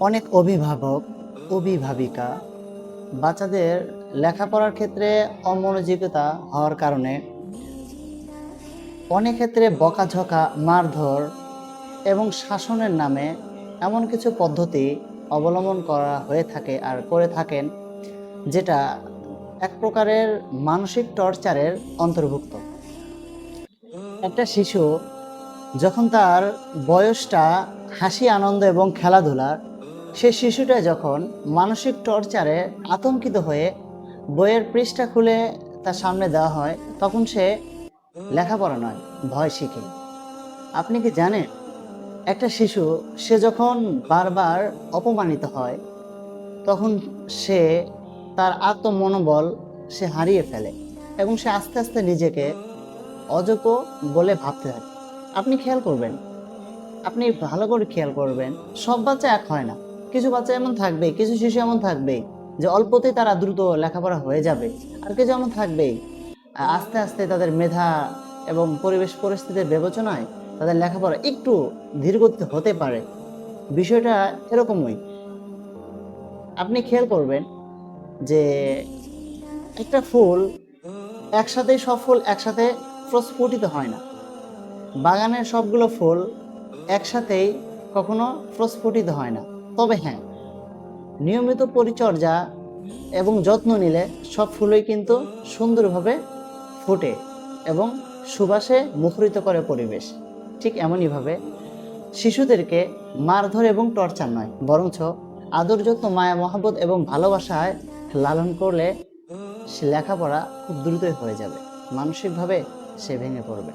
অনেক অভিভাবক অভিভাবিকা বাচ্চাদের লেখাপড়ার ক্ষেত্রে অমনোযোগিতা হওয়ার কারণে অনেক ক্ষেত্রে বকাঝকা, মারধর এবং শাসনের নামে এমন কিছু পদ্ধতি অবলম্বন করা হয়ে থাকে আর করে থাকেন, যেটা এক প্রকারের মানসিক টর্চারের অন্তর্ভুক্ত। একটা শিশু যখন তার বয়সটা হাসি, আনন্দ এবং খেলাধুলার, সে শিশুটা যখন মানসিক টর্চারে আতঙ্কিত হয়ে বইয়ের পৃষ্ঠা খুলে তার সামনে দেওয়া হয়, তখন সে লেখাপড়া নয়, ভয় শিখে। আপনি কি জানেন, একটা শিশু সে যখন বারবার অপমানিত হয়, তখন সে তার আত্মমনোবল সে হারিয়ে ফেলে এবং সে আস্তে আস্তে নিজেকে অযোগ্য বলে ভাবতে থাকে। আপনি খেয়াল করবেন, আপনি ভালো করে খেয়াল করবেন, সব বাচ্চা এক হয় না। কিছু বাচ্চা এমন থাকবে, কিছু শিশু এমন থাকবে যে অল্পতেই তারা দ্রুত লেখাপড়া হয়ে যাবে, আর কিছু এমন থাকবে আস্তে আস্তে তাদের মেধা এবং পরিবেশ পরিস্থিতির বিবেচনায় তাদের লেখাপড়া একটু ধীরগতিতে হতে পারে। বিষয়টা এরকমই। আপনি খেয়াল করবেন যে একটা ফুল একসাথে, সব ফুল একসাথে প্রস্ফুটিত হয় না। বাগানের সবগুলো ফুল একসাথেই কখনো প্রস্ফুটিত হয় না। তবে হ্যাঁ, নিয়মিত পরিচর্যা এবং যত্ন নিলে সব ফুলই কিন্তু সুন্দরভাবে ফোটে এবং সুবাসে মুখরিত করে পরিবেশ। ঠিক এমনইভাবে শিশুদেরকে মারধর এবং টর্চার নয়, বরঞ্চ আদর, যত্ন, মায়া, মহব্বত এবং ভালোবাসায় লালন করলে সে লেখাপড়া খুব দ্রুতই হয়ে যাবে, মানসিকভাবে সে ভেঙে পড়বে।